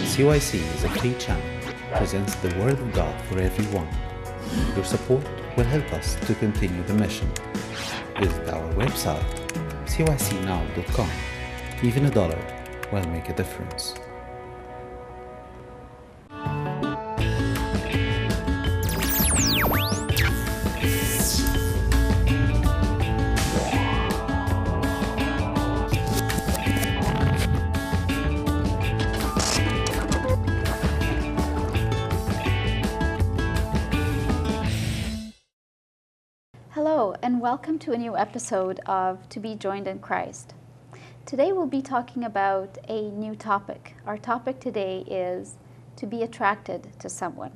CYC is a free channel, presents the Word of God for everyone. Your support will help us to continue the mission. Visit our website, cycnow.com. Even $1 will make a difference. Hello, and welcome to a new episode of To Be Joined in Christ. Today we'll be talking about a new topic. Our topic today is to be attracted to someone.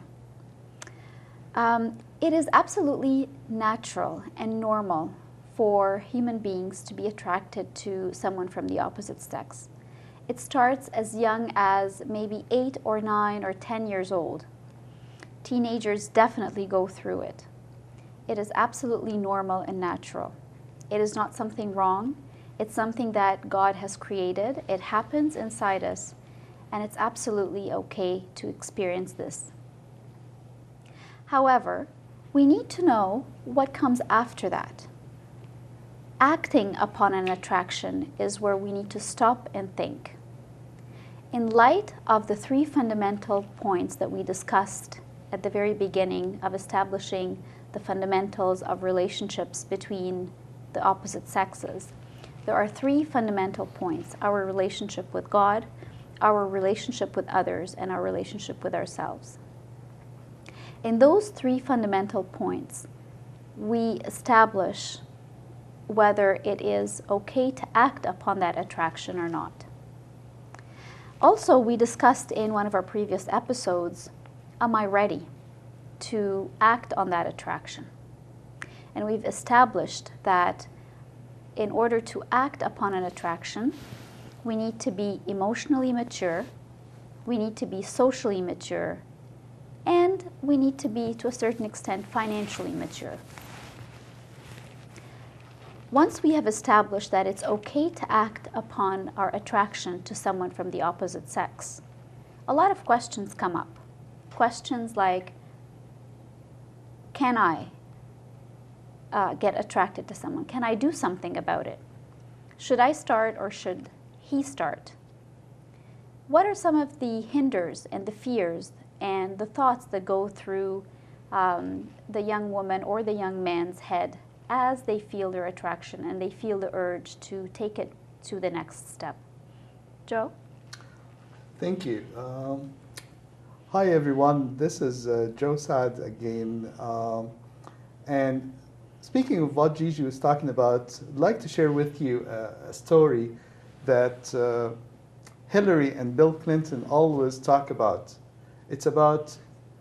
It is absolutely natural and normal for human beings to be attracted to someone from the opposite sex. It starts as young as maybe 8 or 9 or 10 years old. Teenagers definitely go through it. It is absolutely normal and natural. It is not something wrong. It's something that God has created. It happens inside us, and it's absolutely okay to experience this. However, we need to know what comes after that. Acting upon an attraction is where we need to stop and think. In light of the 3 fundamental points that we discussed at the very beginning of establishing the fundamentals of relationships between the opposite sexes, there are 3 fundamental points: our relationship with God, our relationship with others, and our relationship with ourselves. In those 3 fundamental points, we establish whether it is okay to act upon that attraction or not. Also, we discussed in one of our previous episodes, am I ready to act on that attraction? And we've established that in order to act upon an attraction, we need to be emotionally mature, we need to be socially mature, and we need to be, to a certain extent, financially mature. Once we have established that it's okay to act upon our attraction to someone from the opposite sex, a lot of questions come up. Questions like, can I get attracted to someone? Can I do something about it? Should I start or should he start? What are some of the hinders and the fears and the thoughts that go through the young woman or the young man's head as they feel their attraction and they feel the urge to take it to the next step? Joe? Thank you. Hi everyone, this is Joe Saad again. And speaking of what Gigi was talking about, I'd like to share with you a story that Hillary and Bill Clinton always talk about. It's about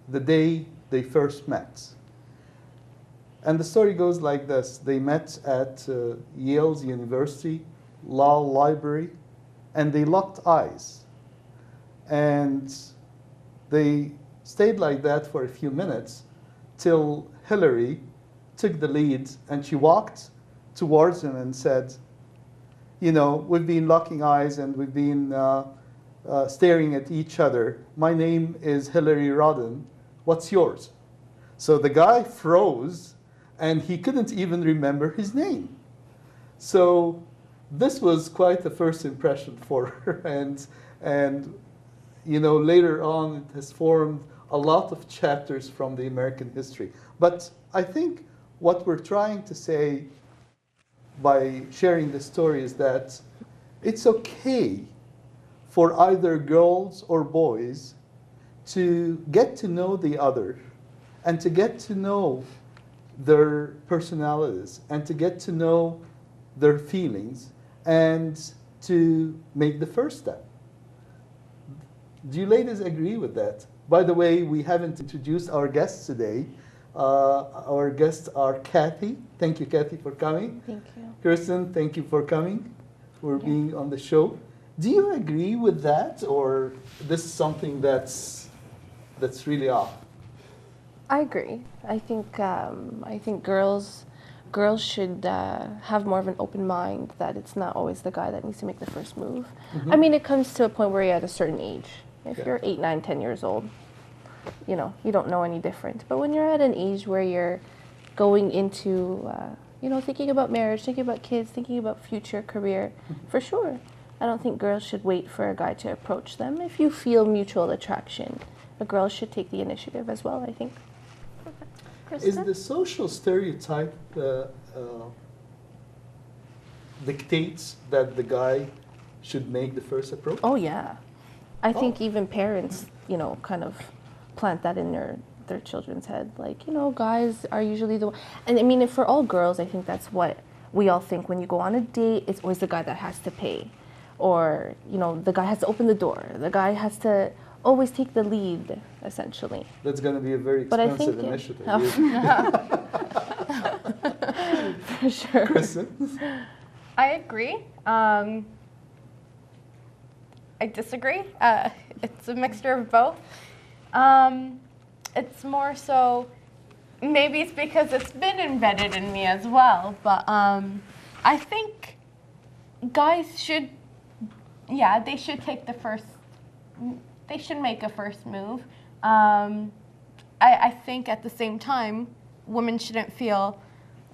the day they first met. And the story goes like this. They met at Yale's University Law Library, and they locked eyes. And they stayed like that for a few minutes till Hillary took the lead and she walked towards him and said, you know, we've been locking eyes and we've been staring at each other. My name is Hillary Rodham. What's yours? So the guy froze and he couldn't even remember his name. So this was quite the first impression for her. And you know, later on, it has formed a lot of chapters from the American history. But I think what we're trying to say by sharing this story is that it's okay for either girls or boys to get to know the other and to get to know their personalities and to get to know their feelings and to make the first step. Do you ladies agree with that? By the way, we haven't introduced our guests today. Our guests are Kathy. Thank you, Kathy, for coming. Thank you. Kirsten, thank you for coming, for being on the show. Do you agree with that, or this is something that's really off? I agree. I think girls should have more of an open mind that it's not always the guy that needs to make the first move. Mm-hmm. I mean, it comes to a point where you're at a certain age. If you're 8, 9, 10 years old, you know, you don't know any different. But when you're at an age where you're going into, you know, thinking about marriage, thinking about kids, thinking about future career, for sure, I don't think girls should wait for a guy to approach them. If you feel mutual attraction, a girl should take the initiative as well, I think. Is the social stereotype dictates that the guy should make the first approach? Oh, yeah. I think even parents, you know, kind of plant that in their children's head. Like, you know, guys are usually the one. And I mean, if for all girls, I think that's what we all think. When you go on a date, it's always the guy that has to pay. Or, you know, the guy has to open the door. The guy has to always take the lead, essentially. That's going to be a very But I expensive think, initiative. For sure. Kristen? I agree. I disagree. It's a mixture of both. It's more so, maybe it's because it's been embedded in me as well, but I think guys should, they should take the first, they should make a first move. I think at the same time, women shouldn't feel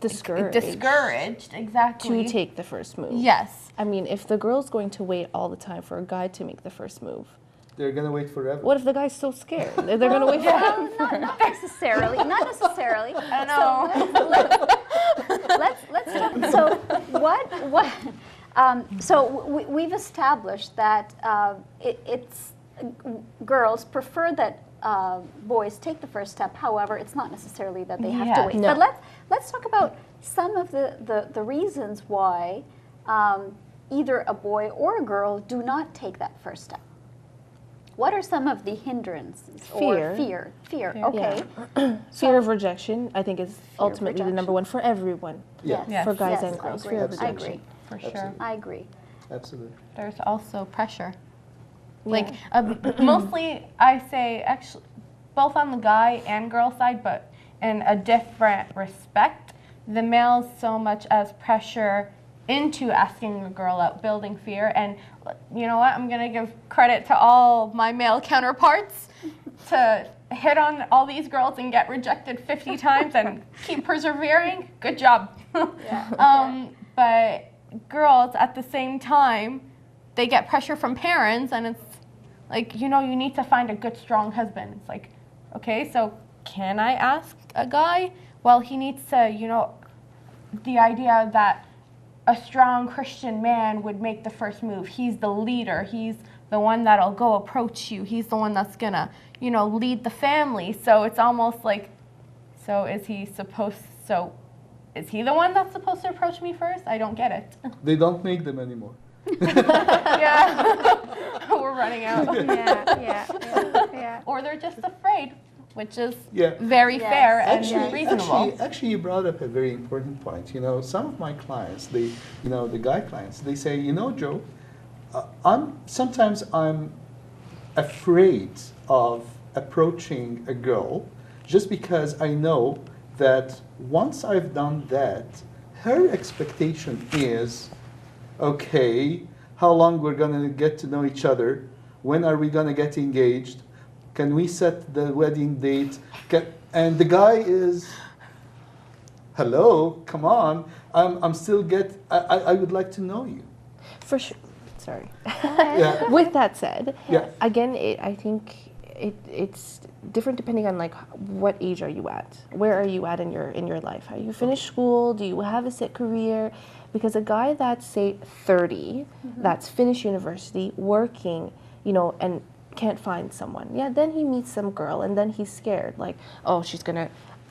discouraged, exactly. To take the first move. Yes. I mean, if the girl's going to wait all the time for a guy to make the first move, They're going to wait forever. what if the guy's so scared? They're going to wait forever. Not necessarily. Not necessarily. I don't know. Let's talk. So what? So we've established that it's girls prefer that boys take the first step. However, it's not necessarily that they have to wait. No. But let's talk about some of the reasons why either a boy or a girl do not take that first step. What are some of the hindrances? Fear. Or fear. Okay. Fear of rejection, I think, is ultimately the rejection. number one for everyone. Yeah. Yes. For guys Yes, and I girls. agree. Fear of I rejection. agree. For sure. Absolutely. I agree. Absolutely. There's also pressure. Yeah. Like, mostly I say, actually, both on the guy and girl side, but in a different respect. The males so much as pressure into asking a girl out, building fear. And you know what? I'm going to give credit to all my male counterparts to hit on all these girls and get rejected 50 times and keep persevering. Good job. But girls, at the same time, they get pressure from parents, and it's like, you know, you need to find a good, strong husband. It's like, okay, so can I ask a guy? Well, he needs to, you know, the idea that a strong Christian man would make the first move. He's the leader. He's the one that'll go approach you. He's the one that's gonna, you know, lead the family. So it's almost like, is he the one that's supposed to approach me first? I don't get it. They don't make them anymore. Yeah. We're running out. Yeah. Oh. Or they're just afraid, which is Yeah. very Yes. fair and reasonable. Actually, you brought up a very important point. You know, some of my clients, the guy clients, they say, you know, Joe, sometimes I'm afraid of approaching a girl just because I know that once I've done that, her expectation is, okay, how long we're gonna get to know each other? When are we gonna get engaged? Can we set the wedding date? And the guy is, hello, come on, I would like to know you. For sure. Sorry. Yeah. With that said, Yeah. again, I think it's different depending on like what age are you at? Where are you at in your life? Have you finished school? Do you have a set career? Because a guy that's say 30, that's finished university, working, you know, and can't find someone. Yeah, then he meets some girl and then he's scared. Like, oh,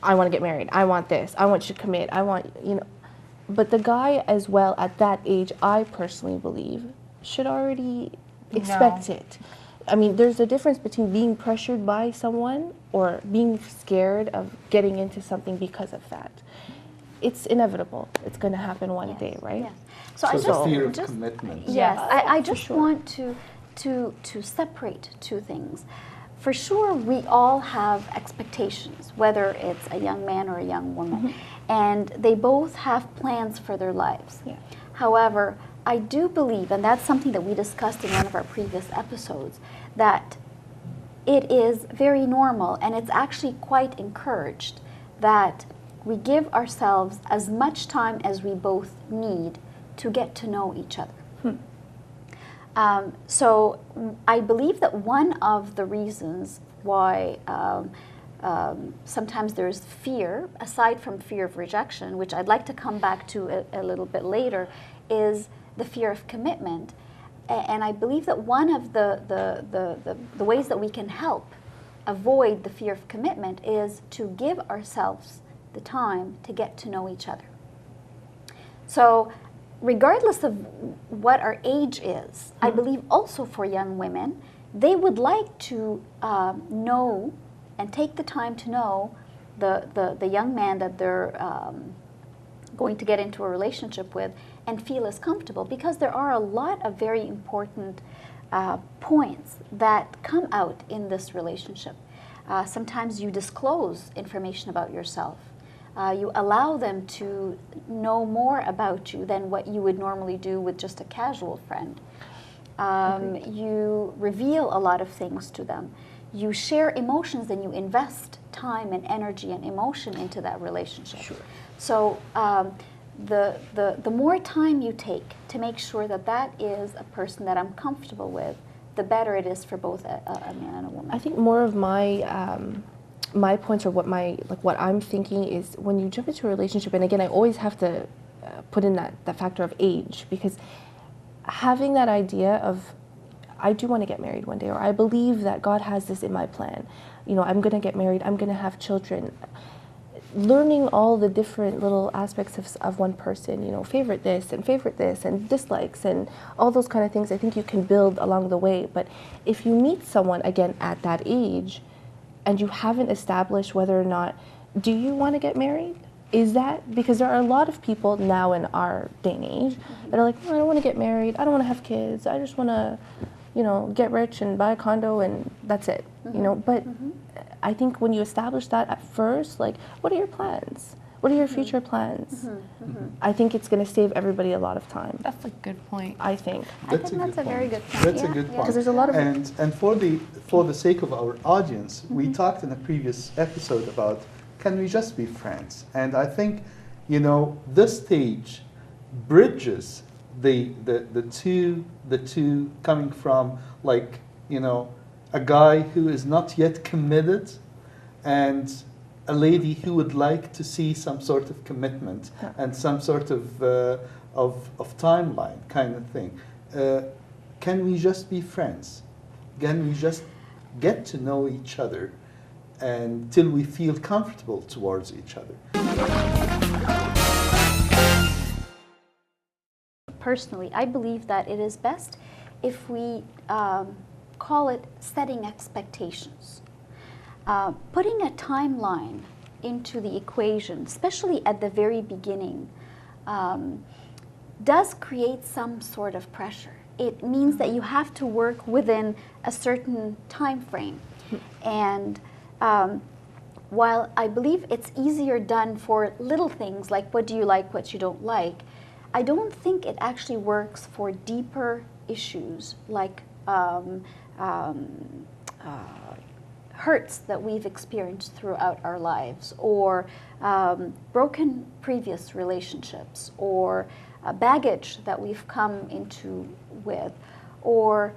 I want to get married. I want this. I want you to commit. I want, you know. But the guy as well at that age, I personally believe, should already expect it. I mean, there's a difference between being pressured by someone or being scared of getting into something because of that. It's inevitable. It's going to happen one day, right? Yes. So it's a fear of commitment. Yes, I just sure. want to separate two things. For sure, we all have expectations, whether it's a young man or a young woman, and they both have plans for their lives. Yeah. However, I do believe, and that's something that we discussed in one of our previous episodes, that it is very normal, and it's actually quite encouraged that we give ourselves as much time as we both need to get to know each other. So I believe that one of the reasons why sometimes there's fear, aside from fear of rejection, which I'd like to come back to a little bit later, is the fear of commitment. And I believe that one of the ways that we can help avoid the fear of commitment is to give ourselves the time to get to know each other. So regardless of what our age is, I believe also for young women, they would like to know and take the time to know the young man that they're going to get into a relationship with and feel as comfortable, because there are a lot of very important points that come out in this relationship. Sometimes you disclose information about yourself. You allow them to know more about you than what you would normally do with just a casual friend. You reveal a lot of things to them. You share emotions and you invest time and energy and emotion into that relationship. Sure. So the more time you take to make sure that that is a person that I'm comfortable with, the better it is for both a man and a woman. I think more of my points, or what I'm thinking is, when you jump into a relationship, and again, I always have to put in that factor of age, because having that idea of, I do want to get married one day, or I believe that God has this in my plan. You know, I'm going to get married, I'm going to have children. Learning all the different little aspects of one person, you know, favorite this and dislikes and all those kind of things, I think you can build along the way. But if you meet someone, again, at that age, and you haven't established whether or not, do you want to get married? Is that, because there are a lot of people now in our day and age that are like, oh, I don't want to get married, I don't want to have kids, I just want to, you know, get rich and buy a condo and that's it, you know. But I think when you establish that at first, like, what are your plans? What are your future plans? I think it's going to save everybody a lot of time. That's a good point. I think. That's a very good point. That's a good point. Because there's a lot of and for the sake of our audience, we talked in a previous episode about, can we just be friends? And I think, you know, this stage bridges the two coming from, like, you know, a guy who is not yet committed and a lady who would like to see some sort of commitment and some sort of timeline kind of thing. Can we just be friends? Can we just get to know each other until we feel comfortable towards each other? Personally, I believe that it is best if we call it setting expectations. Putting a timeline into the equation, especially at the very beginning, does create some sort of pressure. It means that you have to work within a certain time frame. And while I believe it's easier done for little things like what do you like, what you don't like, I don't think it actually works for deeper issues like hurts that we've experienced throughout our lives, or broken previous relationships, or baggage that we've come into with, or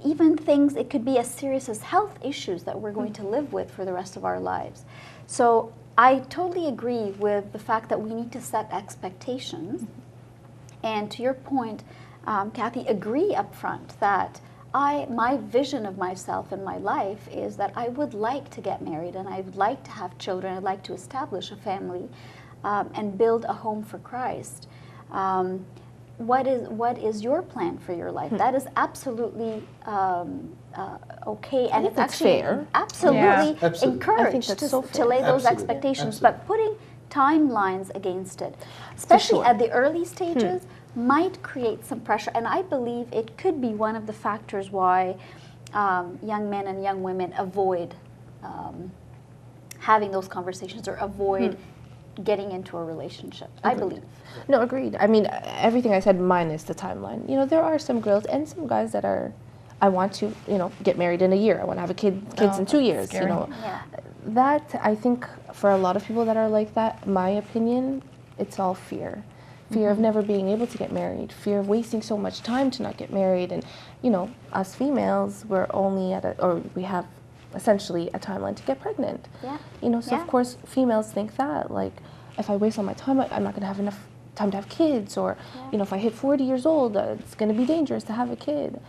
even things, it could be as serious as health issues that we're going to live with for the rest of our lives. So I totally agree with the fact that we need to set expectations. And to your point, Kathy, agree up front that my vision of myself and my life is that I would like to get married and I would like to have children. I'd like to establish a family and build a home for Christ. What is your plan for your life? That is absolutely okay, and it's actually fair. Absolutely encouraged I think that's so to lay those expectations, but putting timelines against it, especially at the early stages, might create some pressure. And I believe it could be one of the factors why young men and young women avoid having those conversations or avoid getting into a relationship. I believe. No, agreed. I mean, everything I said minus the timeline. You know, there are some girls and some guys that are I want to, get married in a year. I want to have kids in 2 years. scary. Yeah. That, I think, for a lot of people that are like that, my opinion, it's all fear. Fear of never being able to get married, fear of wasting so much time to not get married. And, us females, we're only we have essentially a timeline to get pregnant. Yeah. So of course females think that, like, if I waste all my time, I'm not going to have enough time to have kids, or, if I hit 40 years old, it's going to be dangerous to have a kid. Yes.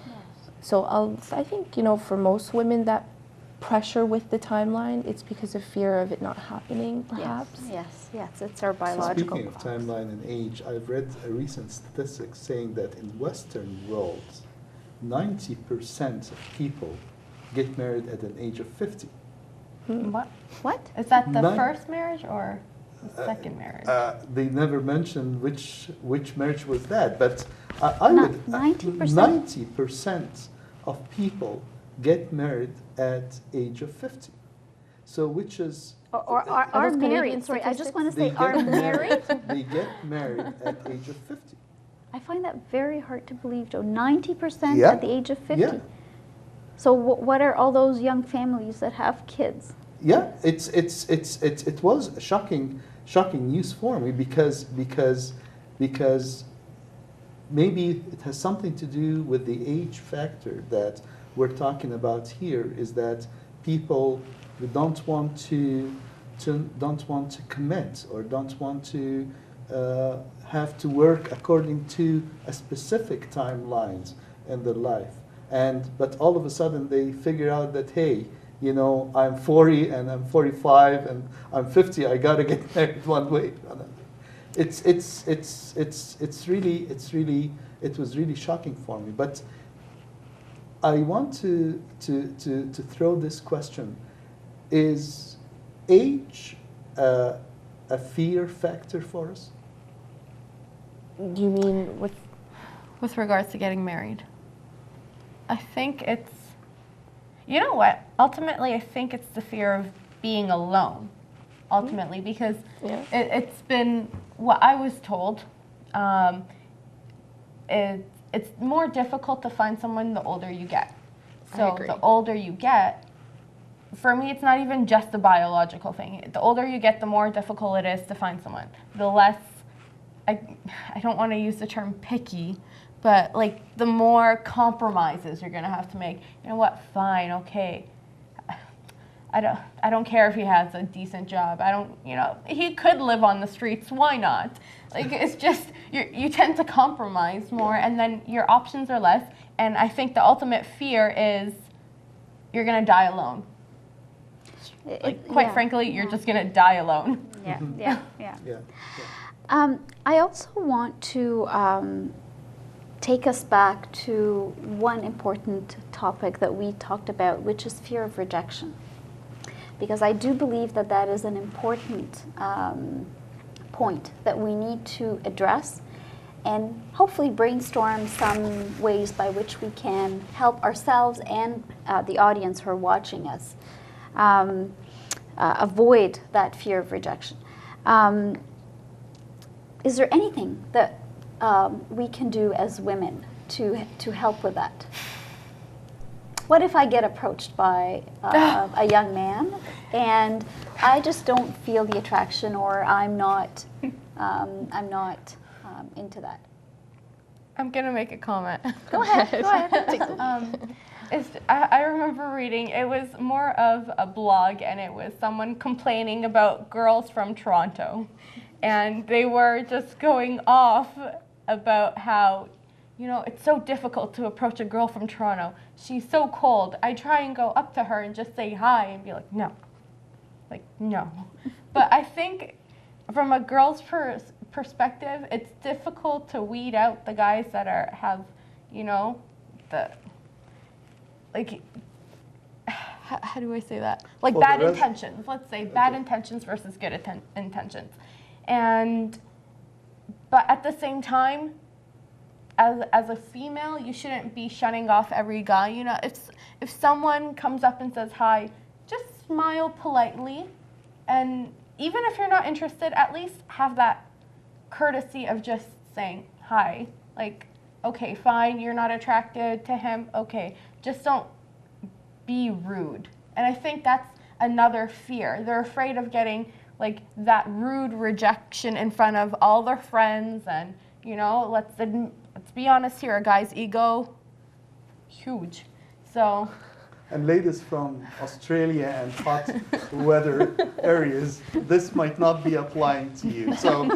So I think, for most women, that pressure with the timeline, it's because of fear of it not happening, perhaps. Yes, it's our biological Speaking of clock. timeline and age, I've read a recent statistic saying that in Western world, 90% of people get married at an age of 50. What? Is that the Nine- first marriage or the second marriage? They never mentioned which marriage was that, but I would 90%? 90% of people get married at age of 50. So which is Or are those married. Canadian Sorry, I just statistics? want to say are married. They get married at age of 50. I find that very hard to believe, Joe. 90% Yeah. at the age of 50. Yeah. So what are all those young families that have kids? Yeah, it was a shocking news for me because maybe it has something to do with the age factor that we're talking about here. Is that people who don't want to commit, or don't want to have to work according to a specific timelines in their life, but all of a sudden they figure out that, hey, I'm 40 and I'm 45 and I'm 50. I gotta get married one way or another. It was really shocking for me. But I want to throw this question: is age a fear factor for us? You mean With regards to getting married, I think it's, you know what? Ultimately, I think it's the fear of being alone. Ultimately, because it's been what I was told. It's more difficult to find someone the older you get. So the older you get, for me, it's not even just a biological thing. The older you get, the more difficult it is to find someone. The less, I don't want to use the term picky, but like the more compromises you're gonna have to make. You know what? Fine, okay. I don't care if he has a decent job. He could live on the streets. Why not? Like, it's just you tend to compromise more, and then your options are less. And I think the ultimate fear is you're gonna die alone. Quite frankly, you're just gonna die alone. Yeah. I also want to take us back to one important topic that we talked about, which is fear of rejection. Because I do believe that that is an important point that we need to address, and hopefully brainstorm some ways by which we can help ourselves and the audience who are watching us avoid that fear of rejection. Is there anything that we can do as women to help with that? What if I get approached by a young man and I just don't feel the attraction, or I'm not into that? I'm gonna make a comment. Go ahead. I remember reading, it was more of a blog, and it was someone complaining about girls from Toronto, and they were just going off about how, it's so difficult to approach a girl from Toronto. She's so cold. I try and go up to her and just say hi and be like, no. But I think from a girl's perspective, it's difficult to weed out the guys that have, how do I say that? Like, Well, bad intentions. Let's say bad intentions versus good intentions. But at the same time, as a female, you shouldn't be shutting off every guy. If someone comes up and says hi, just smile politely, and even if you're not interested, at least have that courtesy of just saying hi. Like, okay, fine, you're not attracted to him, okay, just don't be rude. And I think that's another fear. They're afraid of getting like that rude rejection in front of all their friends, and you know, let's be honest here, a guy's ego, huge. So. And ladies from Australia and hot weather areas, this might not be applying to you. So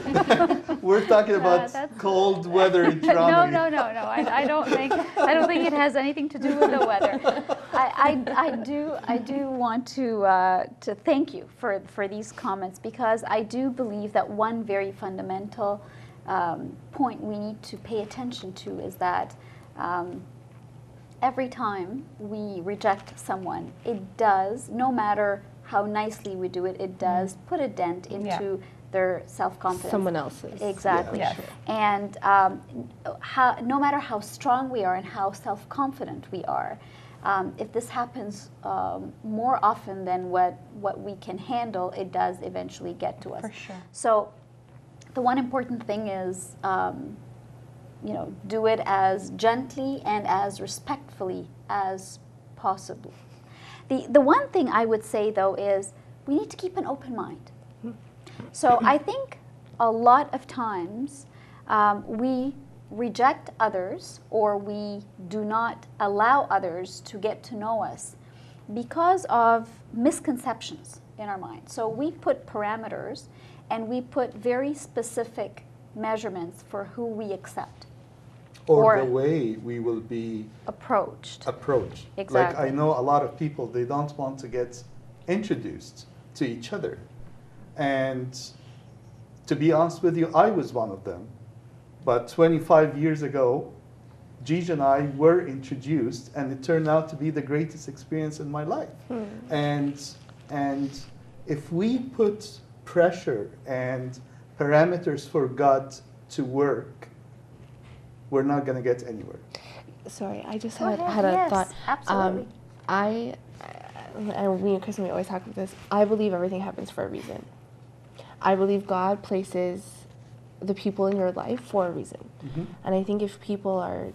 we're talking about cold weather in Toronto. No. I don't think it has anything to do with the weather. I do want to thank you for these comments, because I do believe that one very fundamental point we need to pay attention to is that every time we reject someone, it does, no matter how nicely we do it, it does put a dent into their self-confidence. Someone else's. Exactly. Yeah. And no matter how strong we are and how self-confident we are, if this happens more often than what we can handle, it does eventually get to us. For sure. So the one important thing is, do it as gently and as respectfully as possible. The one thing I would say, though, is we need to keep an open mind. So I think a lot of times we reject others, or we do not allow others to get to know us because of misconceptions in our mind. So we put parameters and we put very specific measurements for who we accept. Or the way we will be approached. Exactly. Like, I know a lot of people, they don't want to get introduced to each other. And to be honest with you, I was one of them. But 25 years ago, Gigi and I were introduced, and it turned out to be the greatest experience in my life. And if we put pressure and parameters for God to work, we're not going to get anywhere. Sorry, I just Go had ahead. a Yes, thought. absolutely. And me and Kristen, we always talk about this. I believe everything happens for a reason. I believe God places the people in your life for a reason. Mm-hmm. And I think if people are,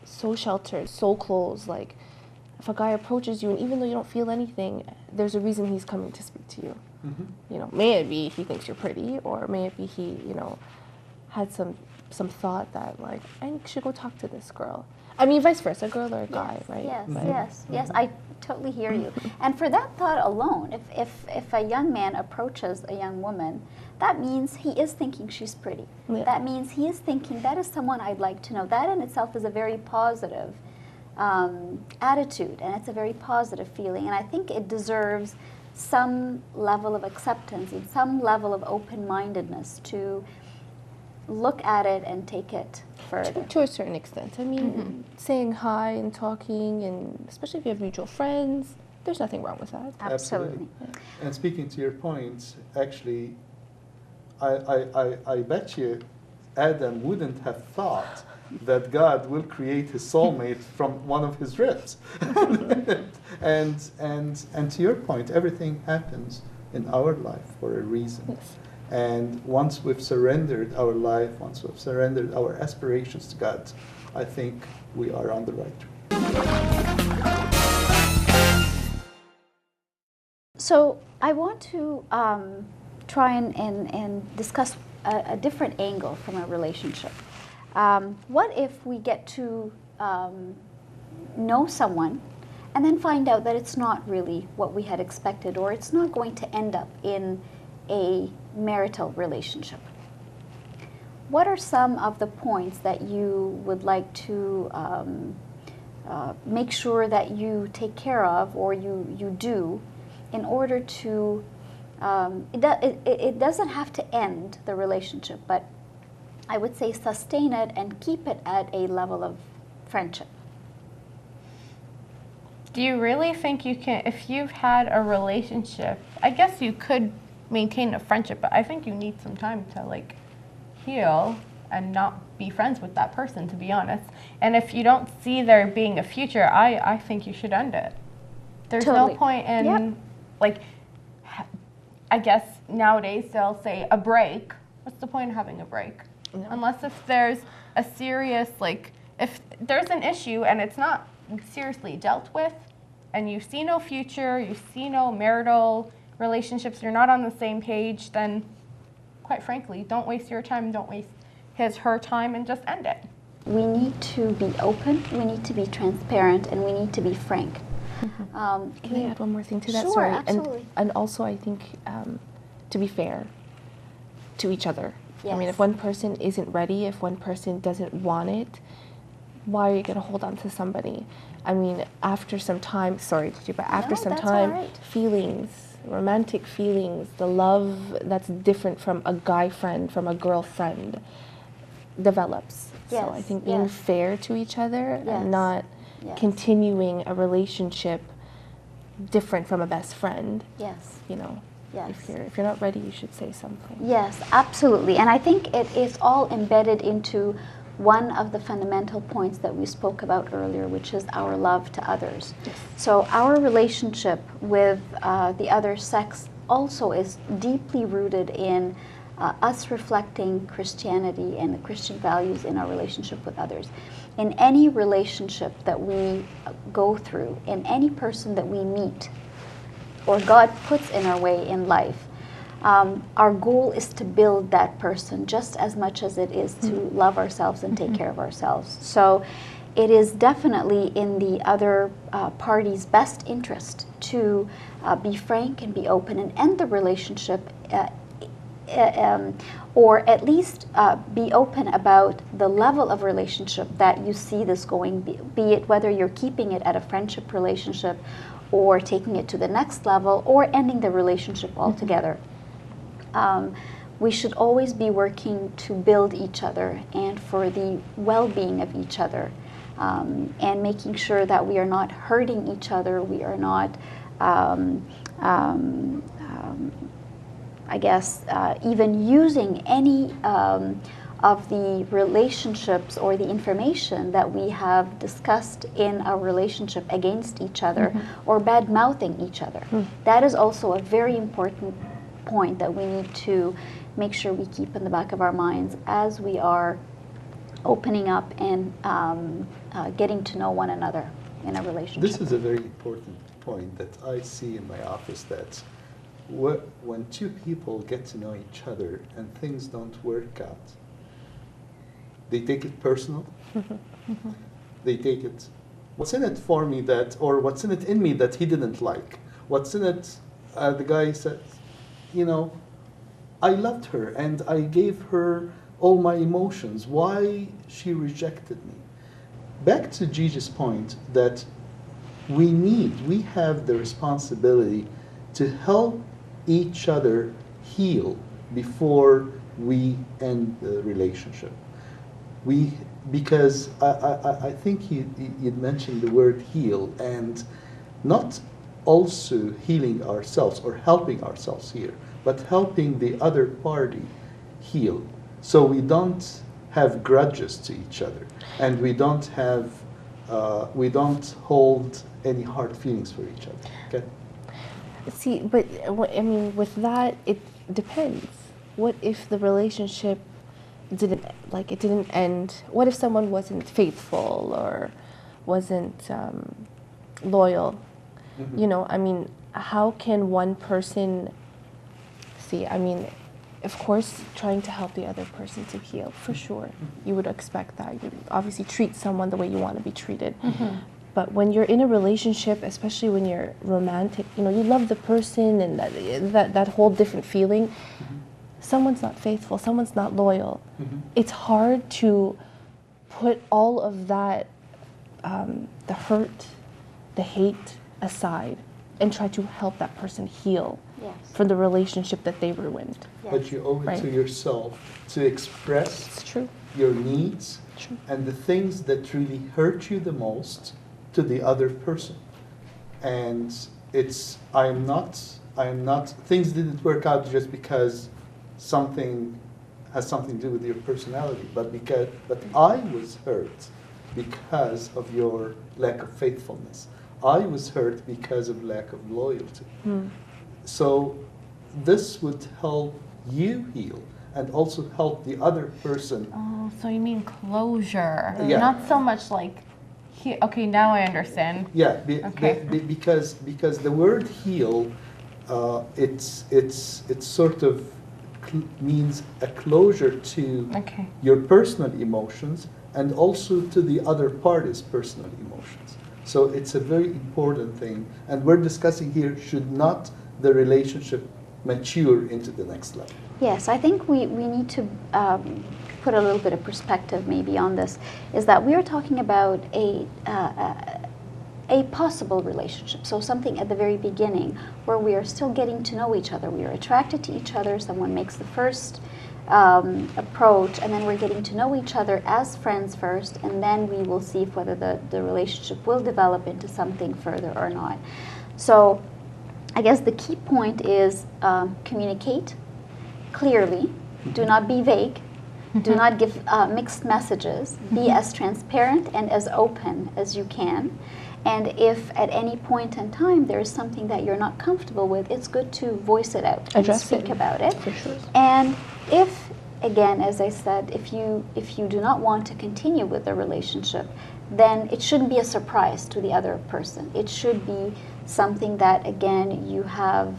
so sheltered, so close, like if a guy approaches you and even though you don't feel anything, there's a reason he's coming to speak to you. Mm-hmm. May it be he thinks you're pretty, or may it be he, had some thought that like, I should go talk to this girl. I mean, vice versa, a girl or a guy, right? Yes, But- yes, I totally hear you. And for that thought alone, if a young man approaches a young woman, that means he is thinking she's pretty. Yeah. That means he is thinking that is someone I'd like to know. That in itself is a very positive attitude, and it's a very positive feeling. And I think it deserves some level of acceptance and some level of open-mindedness to look at it and take it further. To a certain extent. I mean, saying hi and talking, and especially if you have mutual friends, there's nothing wrong with that. Absolutely. And speaking to your point, actually, I bet you Adam wouldn't have thought that God will create his soulmate from one of his ribs. and to your point, everything happens in our life for a reason. Yes. And once we've surrendered our life, once we've surrendered our aspirations to God, I think we are on the right track. So I want to try and discuss a different angle from a relationship. What if we get to know someone and then find out that it's not really what we had expected, or it's not going to end up in a marital relationship? What are some of the points that you would like to make sure that you take care of, or you do, in order to, it doesn't have to end the relationship, but I would say sustain it and keep it at a level of friendship? Do you really think you can, if you've had a relationship, I guess you could maintain a friendship, but I think you need some time to like heal and not be friends with that person, to be honest. And if you don't see there being a future, I think you should end it. There's Totally. no point in, Yep. like, I guess nowadays they'll say a break. What's the point of having a break? No. Unless if there's a serious, like, if there's an issue and it's not seriously dealt with, and you see no future, you see no marital relationships, you're not on the same page, then quite frankly, don't waste your time, don't waste her time, and just end it. We need to be open, we need to be transparent, and we need to be frank. Can I add one more thing to that? Sure, Sorry. absolutely. And also, I think to be fair to each other. I mean, Yes. if one person isn't ready, if one person doesn't want it, why are you going to hold on to somebody? I mean, after some time, sorry, but after No, some that's time, all right. feelings, romantic feelings, the love that's different from a guy friend, from a girlfriend, develops. So I Yes, think being yes. fair to each other Yes, and not yes. continuing a relationship different from a best friend, Yes. you know. Yes. If you're not ready, you should say something. Yes, absolutely. And I think it is all embedded into one of the fundamental points that we spoke about earlier, which is our love to others. Yes. So our relationship with the other sex also is deeply rooted in us reflecting Christianity and the Christian values in our relationship with others. In any relationship that we go through, in any person that we meet, or God puts in our way in life, our goal is to build that person just as much as it is to love ourselves and take care of ourselves. So it is definitely in the other party's best interest to be frank and be open and end the relationship, or at least be open about the level of relationship that you see this going, be it whether you're keeping it at a friendship relationship or taking it to the next level, or ending the relationship altogether. We should always be working to build each other and for the well-being of each other, and making sure that we are not hurting each other, we are not, I guess, even using any of the relationships or the information that we have discussed in our relationship against each other, or bad-mouthing each other. That is also a very important point that we need to make sure we keep in the back of our minds as we are opening up and getting to know one another in a relationship. This is a very important point that I see in my office, that when two people get to know each other and things don't work out, they take it personal. They take it, what's in it for me that, or what's in it in me that he didn't like? What's in it, the guy said, you know, I loved her and I gave her all my emotions. Why she rejected me? Back to Gigi's point that we have the responsibility to help each other heal before we end the relationship. Because I think you'd mentioned the word heal, and not also healing ourselves or helping ourselves here, but helping the other party heal. So we don't have grudges to each other, and we don't hold any hard feelings for each other. Okay. See, but I mean, with that, it depends. What if the relationship didn't end? What if someone wasn't faithful or wasn't loyal? You know, I mean, how can one person see? I mean, of course, trying to help the other person to heal, for sure. You would expect that. You obviously treat someone the way you want to be treated. But when you're in a relationship, especially when you're romantic, you know, you love the person and that whole different feeling. Someone's not faithful, someone's not loyal. It's hard to put all of that, the hurt, the hate aside and try to help that person heal from the relationship that they ruined. But you owe it to yourself to express It's true. your needs True. and the things that really hurt you the most to the other person. And things didn't work out just because something has something to do with your personality, but I was hurt because of your lack of faithfulness. I was hurt because of lack of loyalty. So this would help you heal, and also help the other person. Oh, so you mean closure? Yeah. Not so much like. Okay, now I understand. Yeah, Okay. because the word heal, it's sort of means a closure to Okay. your personal emotions and also to the other party's personal emotions. So it's a very important thing, and we're discussing here, should not the relationship mature into the next level? Yes, I think we need to put a little bit of perspective maybe on this, is that we are talking about a possible relationship, so something at the very beginning where we are still getting to know each other. We are attracted to each other, someone makes the first approach, and then we're getting to know each other as friends first, and then we will see if whether the relationship will develop into something further or not. So I guess the key point is communicate clearly, do not be vague, do not give mixed messages, be as transparent and as open as you can. And if at any point in time there is something that you're not comfortable with, it's good to voice it out and speak about it. For sure. And if, again, as I said, if you do not want to continue with the relationship, then it shouldn't be a surprise to the other person. It should be something that, again, you have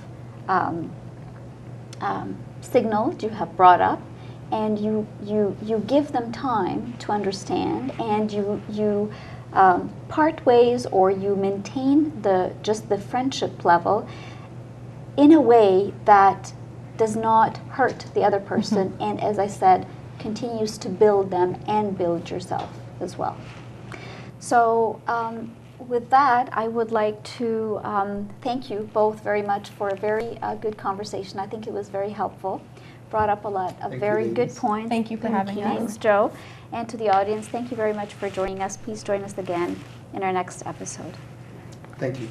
signaled, you have brought up, and you give them time to understand, and you part ways, or you maintain just the friendship level in a way that does not hurt the other person, and, as I said, continues to build them and build yourself as well. So with that, I would like to thank you both very much for a very good conversation. I think it was very helpful. Brought up a lot of very good points. Thank you for having us. Thanks, Joe. And to the audience, thank you very much for joining us. Please join us again in our next episode. Thank you.